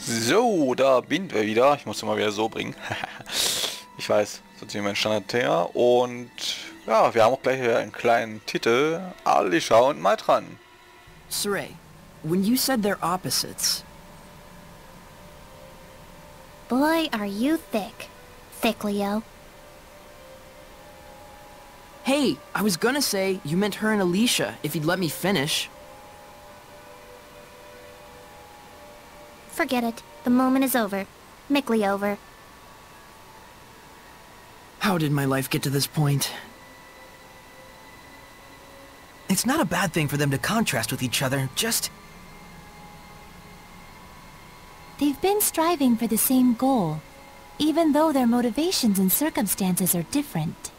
So, da bin wir wieder. Ich muss mal wieder so bringen. Ich weiß, so ziemlich mein Standardthema. Und ja, wir haben auch gleich wieder einen kleinen Titel. Alisha und mal dran. Saray, when you said they're opposites... Boy, are you thick. Thick, Leo. Hey, I was gonna say you meant her and Alisha, if you'd let me finish. Forget it. The moment is over. Mickly over. How did my life get to this point? It's not a bad thing for them to contrast with each other, just... They've been striving for the same goal, even though their motivations and circumstances are different.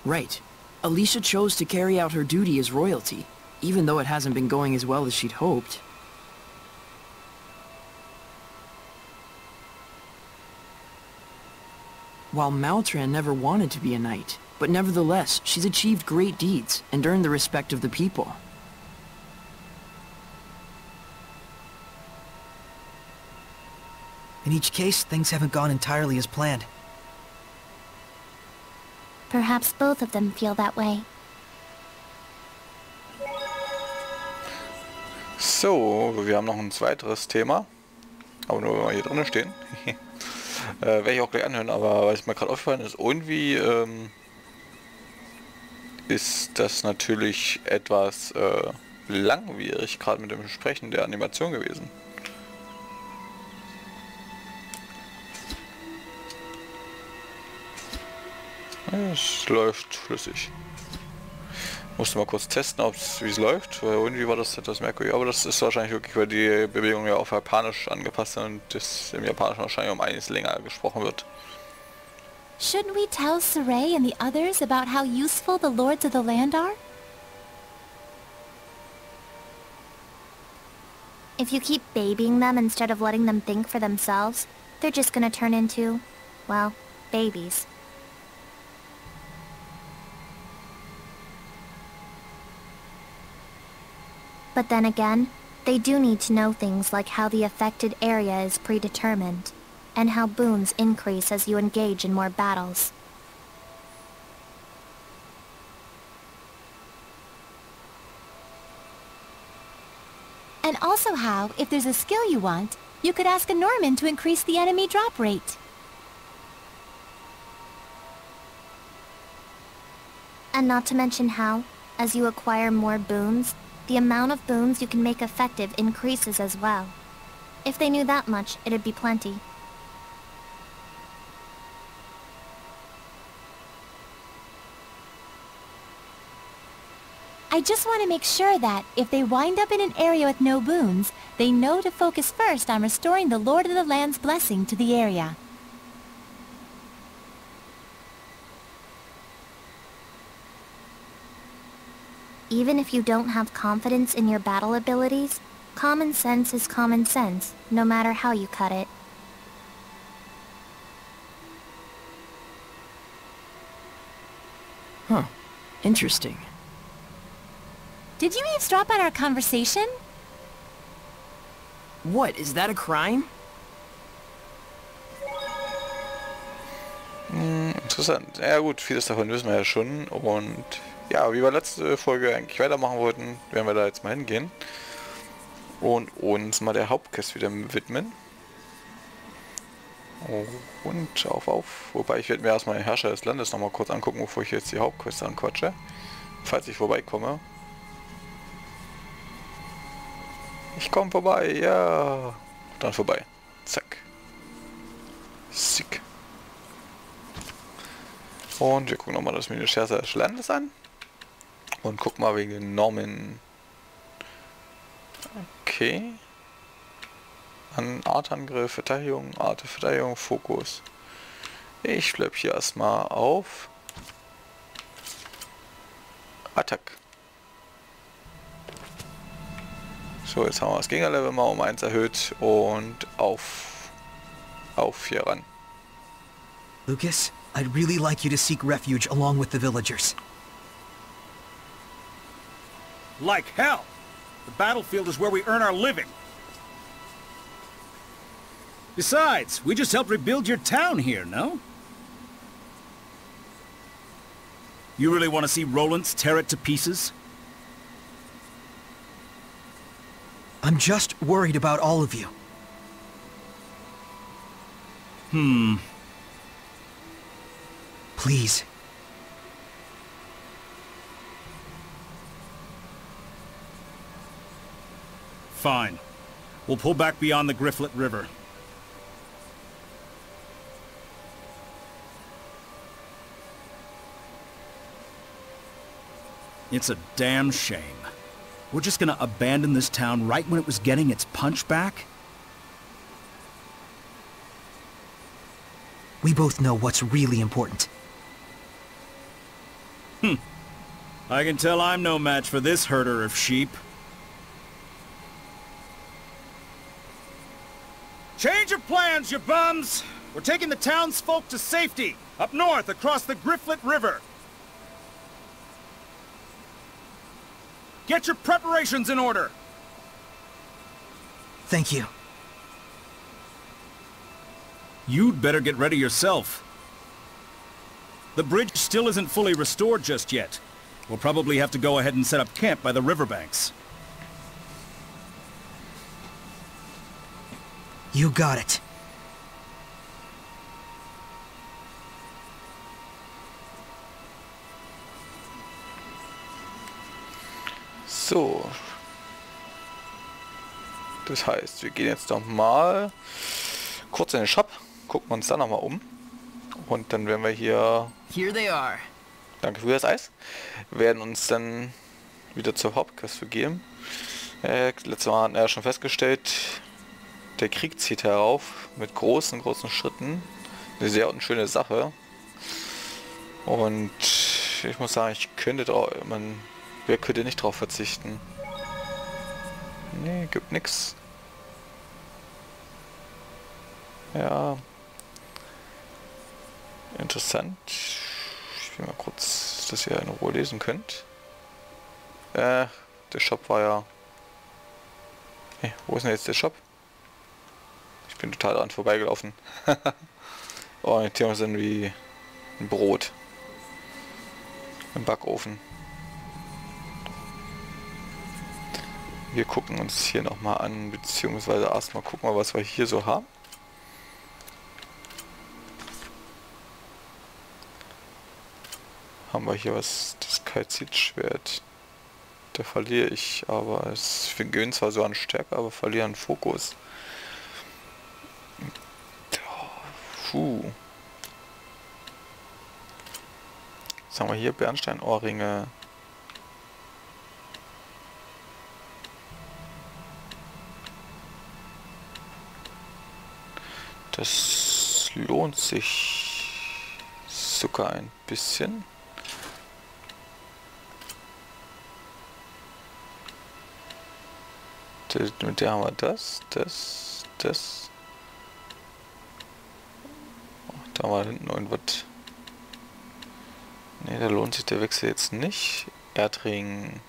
Right. Alisha chose to carry out her duty as royalty, even though it hasn't been going as well as she'd hoped. While Maltran never wanted to be a knight, but nevertheless, she's achieved great deeds and earned the respect of the people. In each case, things haven't gone entirely as planned. Perhaps both of them feel that way. So, wir haben noch ein weiteres Thema. Aber nur, wenn wir hier drinnen stehen. Werde ich auch gleich anhören, aber was mir gerade aufgefallen ist, irgendwie ist das natürlich etwas langwierig, gerade mit dem Sprechen der Animation gewesen. Es läuft flüssig. Musste mal kurz testen, wie es läuft, weil irgendwie war das etwas merkwürdig. Aber das ist wahrscheinlich wirklich, weil die Bewegung ja auf Japanisch angepasst sind und das im Japanischen wahrscheinlich um einiges länger gesprochen wird. Shouldn't we tell Saray and the others about how useful the lords of the land are? If you keep babying them instead of letting them think for themselves, they're just gonna turn into, well, babies. But then again, they do need to know things like how the affected area is predetermined, and how boons increase as you engage in more battles. And also how, if there's a skill you want, you could ask a Norman to increase the enemy drop rate. And not to mention how, as you acquire more boons, the amount of boons you can make effective increases as well. If they knew that much, it'd be plenty. I just want to make sure that, if they wind up in an area with no boons, they know to focus first on restoring the Lord of the Land's blessing to the area. Even if you don't have confidence in your battle abilities, common sense is common sense, no matter how you cut it. Huh. Interesting. Did you eavesdrop on our conversation? What, is that a crime? Interessant. Ja gut, vieles davon wissen wir ja schon. Und ja, wie wir letzte Folge eigentlich weitermachen wollten, werden wir da jetzt mal hingehen. Und uns mal der Hauptquest wieder widmen. Und auf. Wobei ich werde mir erstmal den Herrscher des Landes nochmal kurz angucken, bevor ich jetzt die Hauptquest anquatsche. Falls ich vorbeikomme. Ich komme vorbei, ja. Dann vorbei. Zack. Sick. Und wir gucken nochmal das Menü Herrscher des Landes an. Und gucken mal wegen den Normen. Okay. Artangriff, Verteidigung, Verteidigung, Fokus. Ich bleib hier erstmal auf Attack. So, jetzt haben wir das Gegnerlevel mal um 1 erhöht und auf hier ran. Lucas, I'd really like you to seek refuge along with the villagers. Like hell. The battlefield is where we earn our living. Besides, we just helped rebuild your town here, no? You really want to see Rollins tear it to pieces? I'm just worried about all of you. Please. Fine. We'll pull back beyond the Grifflet River. It's a damn shame. We're just gonna abandon this town right when it was getting its punch back? We both know what's really important. I can tell I'm no match for this herder of sheep. Change of plans, you bums! We're taking the townsfolk to safety, up north across the Grifflet River. Get your preparations in order! Thank you. You'd better get ready yourself. The bridge still isn't fully restored just yet. We'll probably have to go ahead and set up camp by the riverbanks. You got it. So. Das heißt, wir gehen jetzt noch mal kurz in den Shop, gucken uns da noch mal um. Und dann werden wir hier... Here they are. Danke für das Eis. Werden uns dann wieder zur Hauptquest begeben. Letztes Mal hatten wir ja schon festgestellt, der Krieg zieht herauf mit großen Schritten. Eine sehr schöne Sache. Und ich muss sagen, ich könnte drauf, wer könnte nicht drauf verzichten? Nee, gibt nix. Ja. Interessant. Ich will mal kurz, dass ihr in Ruhe lesen könnt. Der Shop war ja... Hey, wo ist denn jetzt der Shop? Ich bin total dran vorbeigelaufen. Orientieren wir uns wie ein Brot. Im Backofen. Wir gucken uns hier nochmal an, beziehungsweise erstmal gucken wir, was wir hier so haben. Haben wir hier was, das Kalzitschwert. Da verliere ich, aber es gewinnt zwar so an Stärke, aber verliere an Fokus. Puh. Was haben wir hier? Bernsteinohrringe. Das lohnt sich sogar ein bisschen. Mit der haben wir das. Oh, da haben wir hinten irgendwas. Ne, da lohnt sich der Wechsel jetzt nicht. Erdring.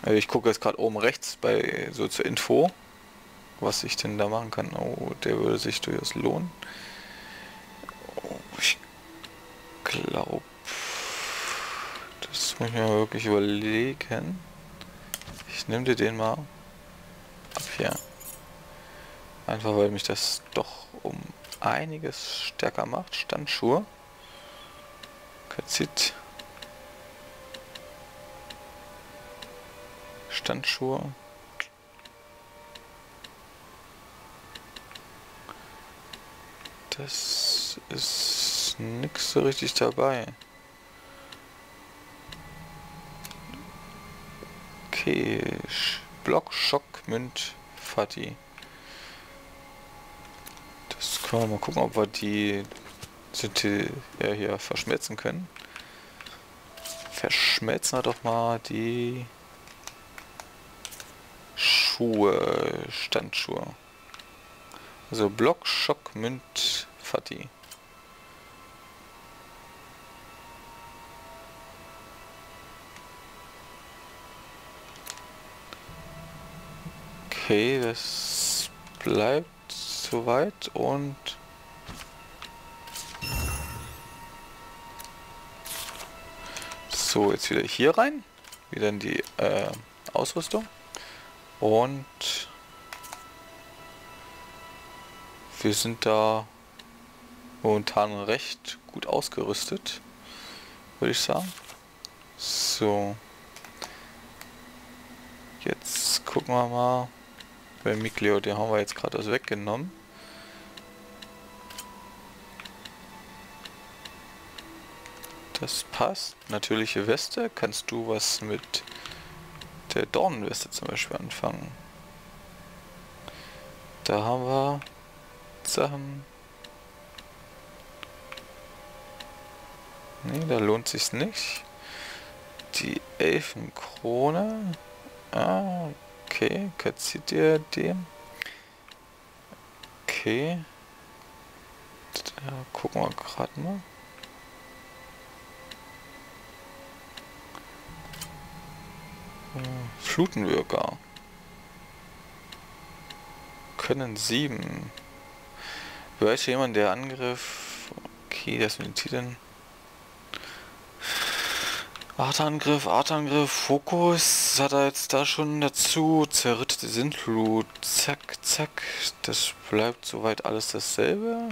Also ich gucke jetzt gerade oben rechts bei so zur Info, was ich denn da machen kann. Oh, der würde sich durchaus lohnen. Oh, ich glaube, das muss ich mir wirklich überlegen. Ich nehme dir den mal ab hier. Einfach weil mich das doch um einiges stärker macht. Standschuhe. Kalzit. Standschuhe. Das ist nix so richtig dabei. Okay, Block, Schock, Münd, Fati. Das können wir mal gucken, ob wir die ja hier verschmelzen können. Verschmelzen wir doch mal die Schuhe, Standschuhe. Also Block, Schock, Münd, Fati. Okay, das bleibt soweit und so, jetzt wieder hier rein, wieder in die Ausrüstung und wir sind da momentan recht gut ausgerüstet, würde ich sagen. So, jetzt gucken wir mal. Bei Mikleo, den haben wir jetzt gerade also weggenommen. Das passt. Natürliche Weste. Kannst du was mit der Dornenweste zum Beispiel anfangen? Da haben wir Sachen. Ne, da lohnt sich's nicht. Die Elfenkrone. Ah, okay. Zieht ihr den? Okay. Da gucken wir gerade mal. Flutenwirker. Können 7. Weiß jemand, der Angriff. Okay, das mit den Titeln. Artangriff, Fokus, hat er jetzt da schon dazu, zerrüttete Sintflut, zack, zack, das bleibt soweit alles dasselbe.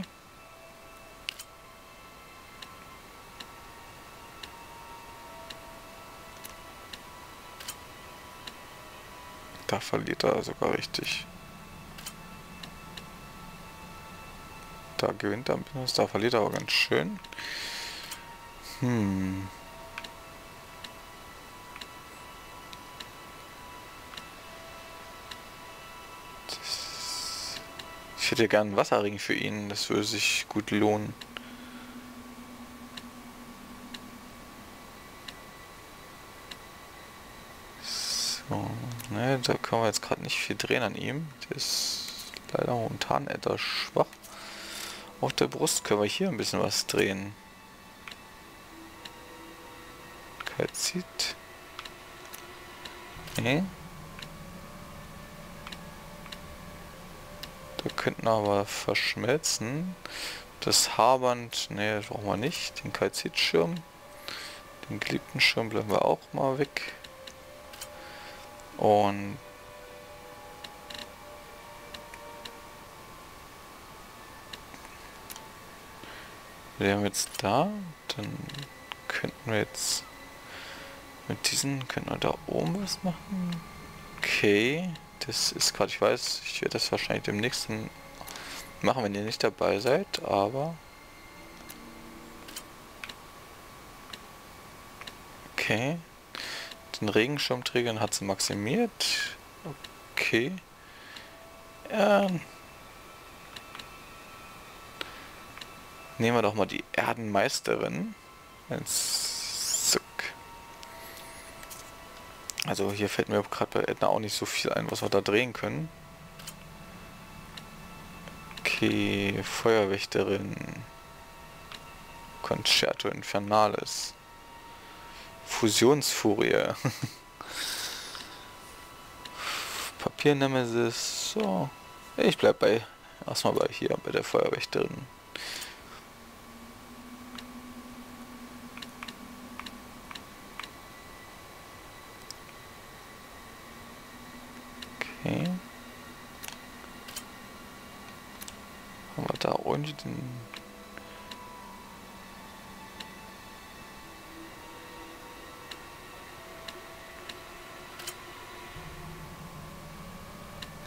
Da verliert er sogar richtig. Da gewinnt er ein bisschen, da verliert er aber ganz schön. Ich hätte gern einen Wasserring für ihn, das würde sich gut lohnen. So, ne, da können wir jetzt gerade nicht viel drehen an ihm. Der ist leider momentan etwas schwach. Auf der Brust können wir hier ein bisschen was drehen. Zieht. Nee. Da könnten wir aber verschmelzen. Das Haarband, ne, das brauchen wir nicht. Den Kalzitschirm. Den geliebten Schirm bleiben wir auch mal weg. Und wir haben jetzt da, dann könnten wir jetzt mit diesen, können wir da oben was machen? Okay, das ist gerade, ich weiß, ich werde das wahrscheinlich demnächst machen, wenn ihr nicht dabei seid, aber okay, den Regenschirmträgern hat sie maximiert, okay, nehmen wir doch mal die Erdenmeisterin. Also hier fällt mir gerade bei Edna auch nicht so viel ein, was wir da drehen können. Okay, Feuerwächterin. Concerto Infernales. Fusionsfurie. Papiernemesis. So. Ich bleib erstmal bei der Feuerwächterin. Okay. Haben wir da unten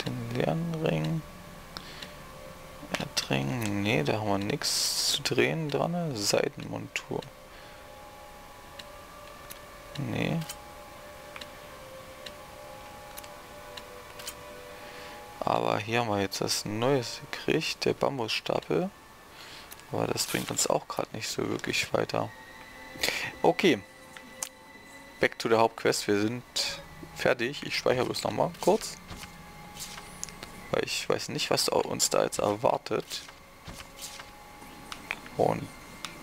den leeren Ring? Erdring? Ne, da haben wir nichts zu drehen dran. Seitenmontur. Nee. Aber hier haben wir jetzt was Neues gekriegt, der Bambusstapel. Aber das bringt uns auch gerade nicht so wirklich weiter. Okay. Back to the Hauptquest. Wir sind fertig. Ich speichere bloß nochmal kurz. Weil ich weiß nicht, was uns da jetzt erwartet. Und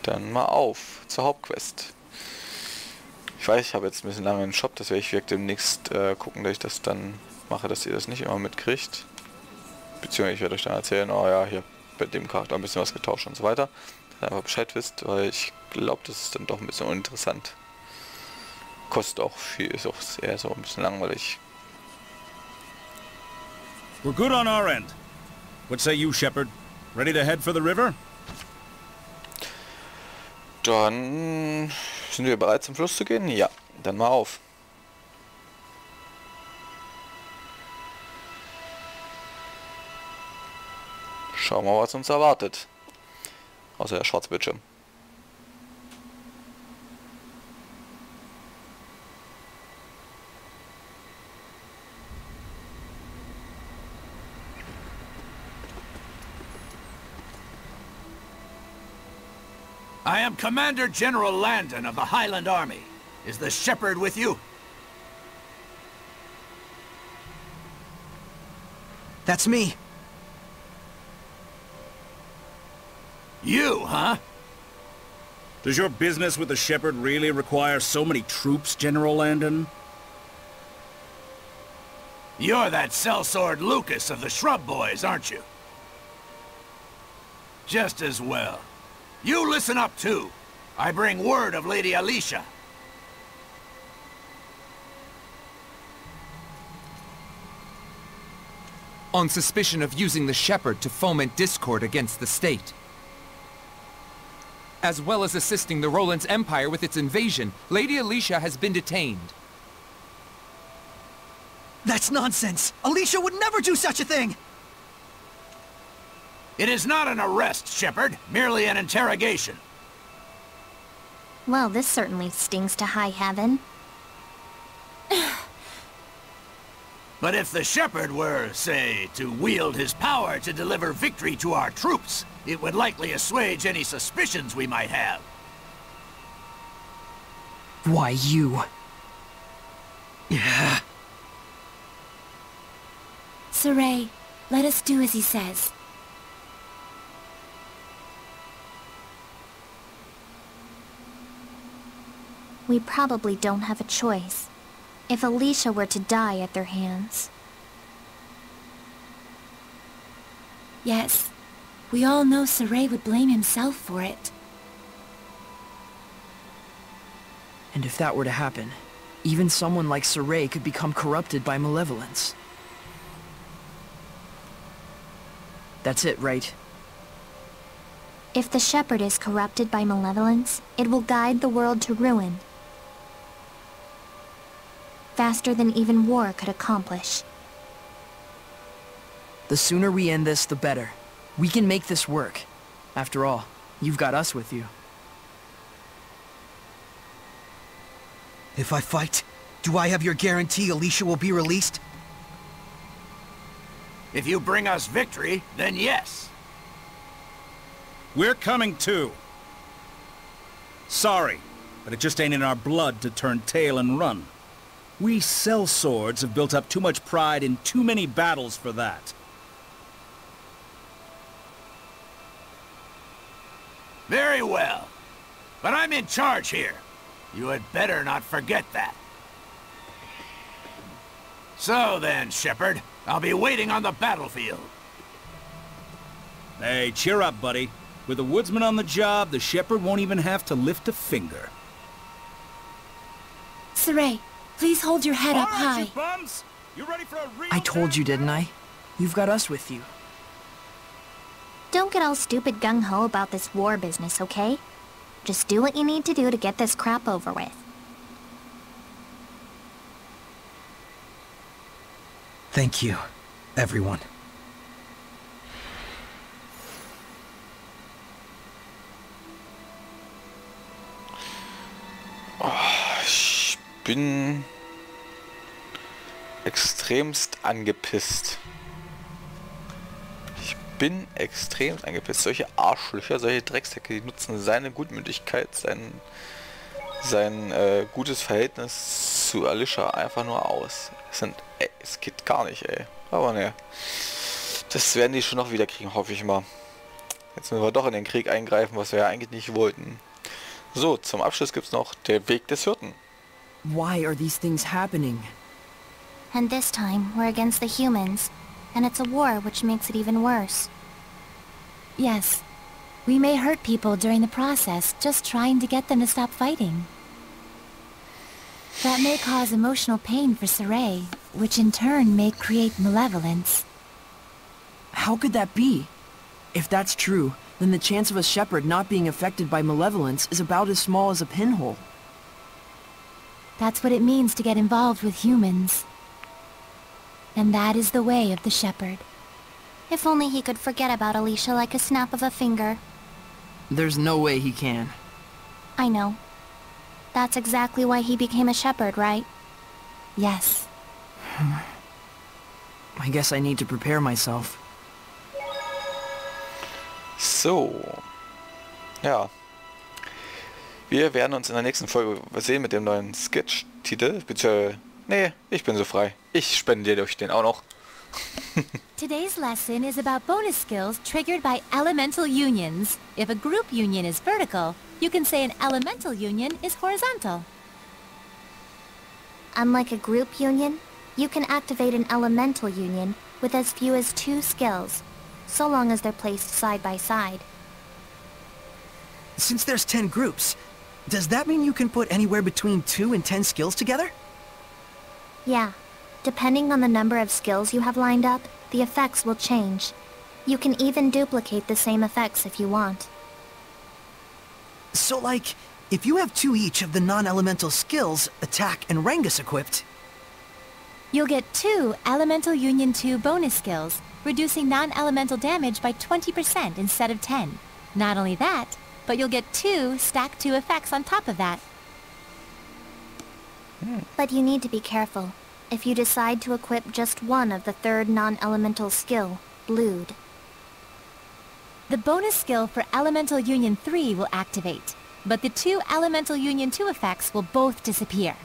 dann mal auf zur Hauptquest. Ich weiß, ich habe jetzt ein bisschen lange einen Shop. Das werde ich wirklich demnächst gucken, dass ich das dann mache, dass ihr das nicht immer mitkriegt. Beziehungsweise ich werde euch dann erzählen, oh ja, hier bei dem Charakter ein bisschen was getauscht und so weiter. Dass ihr einfach Bescheid wisst, weil ich glaube, das ist dann doch ein bisschen uninteressant. Kostet auch viel, ist auch eher so ein bisschen langweilig. We're good on our end. What say you, Shepard? Ready to head for the river? Dann sind wir bereit zum Fluss zu gehen? Ja, dann mal auf. Schauen wir mal, was uns erwartet. Außer der Schwarzbildschirm. I am Commander General Landon of the Highland Army. Is the Shepherd with you? That's me. You, huh? Does your business with the Shepherd really require so many troops, General Landon? You're that sellsword Lucas of the Shrub Boys, aren't you? Just as well. You listen up, too. I bring word of Lady Alisha. On suspicion of using the Shepherd to foment discord against the state. As well as assisting the Roland's Empire with its invasion, Lady Alisha has been detained. That's nonsense! Alisha would never do such a thing! It is not an arrest, Shepherd. Merely an interrogation. Well, this certainly stings to high heaven. But if the Shepherd were, say, to wield his power to deliver victory to our troops, it would likely assuage any suspicions we might have. Why, you? Yeah. Saray, let us do as he says. We probably don't have a choice. If Alisha were to die at their hands. Yes, we all know Saray would blame himself for it. And if that were to happen, even someone like Saray could become corrupted by malevolence. That's it, right? If the Shepherd is corrupted by malevolence, it will guide the world to ruin. Faster than even war could accomplish. The sooner we end this, the better. We can make this work. After all, you've got us with you. If I fight, do I have your guarantee Alisha will be released? If you bring us victory, then yes. We're coming too. Sorry, but it just ain't in our blood to turn tail and run. We sellswords have built up too much pride in too many battles for that. Very well. But I'm in charge here. You had better not forget that. So then, Shepherd, I'll be waiting on the battlefield. Hey, cheer up, buddy. With the woodsman on the job, the Shepherd won't even have to lift a finger. Saray, please hold your head up All right, high. you bums! You ready for a real I told you, didn't I? You've got us with you. Don't get all stupid gung-ho about this war business, okay? Just do what you need to do to get this crap over with. Thank you, everyone. Ich bin extremst angepisst. Ich bin extremst angepisst. Solche Arschlöcher, solche Drecksäcke, die nutzen seine Gutmütigkeit, sein gutes Verhältnis zu Alisha einfach nur aus. Es geht gar nicht, ey. Aber ne, das werden die schon noch wieder kriegen, hoffe ich mal. Jetzt müssen wir doch in den Krieg eingreifen, was wir ja eigentlich nicht wollten. So, zum Abschluss gibt es noch der Weg des Hirten. Why are these things happening? And this time, we're against the humans. And it's a war, which makes it even worse. Yes. We may hurt people during the process, just trying to get them to stop fighting. That may cause emotional pain for Saray, which in turn may create malevolence. How could that be? If that's true, then the chance of a shepherd not being affected by malevolence is about as small as a pinhole. That's what it means to get involved with humans. And that is the way of the shepherd. If only he could forget about Alisha like a snap of a finger. There's no way he can. I know. That's exactly why he became a shepherd, right? Yes. I guess I need to prepare myself. So. Ja. Wir werden uns in der nächsten Folge sehen mit dem neuen Sketch-Titel. Bitte. Nee, ich bin so frei. Ich spendiere euch den auch noch. Today's lesson is about bonus skills triggered by elemental unions. If a group union is vertical, you can say an elemental union is horizontal. Unlike a group union, you can activate an elemental union with as few as 2 skills, so long as they're placed side by side. Since there's 10 groups, does that mean you can put anywhere between 2 and 10 skills together? Yeah. Depending on the number of skills you have lined up, the effects will change. You can even duplicate the same effects if you want. So like, if you have 2 each of the non-elemental skills, attack and Rangus equipped, You'll get 2 Elemental Union 2 bonus skills, reducing non-elemental damage by 20% instead of 10. Not only that, but you'll get 2 stack 2 effects on top of that. But you need to be careful. If you decide to equip just one of the 3rd non-elemental skill, Blued. The bonus skill for Elemental Union 3 will activate, but the 2 Elemental Union 2 effects will both disappear.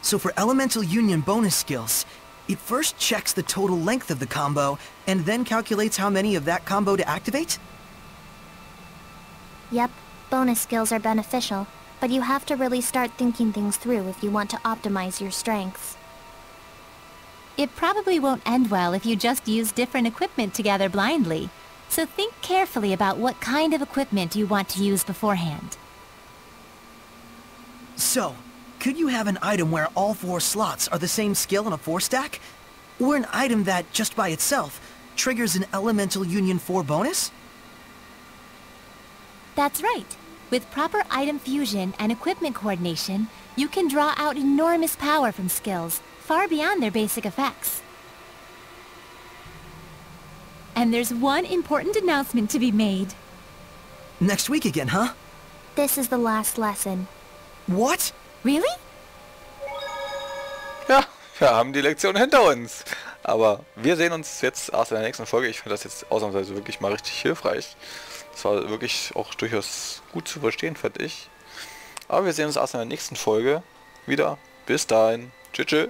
so for elemental union bonus skills, it first checks the total length of the combo, and then calculates how many of that combo to activate? Yep, bonus skills are beneficial, but you have to really start thinking things through if you want to optimize your strengths. It probably won't end well if you just use different equipment together blindly, so think carefully about what kind of equipment you want to use beforehand. So, could you have an item where all 4 slots are the same skill in a 4-stack? Or an item that, just by itself, triggers an Elemental Union 4 bonus? That's right. With proper item fusion and equipment coordination, you can draw out enormous power from skills, far beyond their basic effects. And there's one important announcement to be made. Next week again, huh? This is the last lesson. What? Really? Ja, wir haben die Lektion hinter uns. Aber wir sehen uns jetzt erst in der nächsten Folge. Ich finde das jetzt ausnahmsweise wirklich mal richtig hilfreich. Das war wirklich auch durchaus gut zu verstehen, finde ich. Aber wir sehen uns erst in der nächsten Folge wieder. Bis dahin. Tschüss. Tschüss.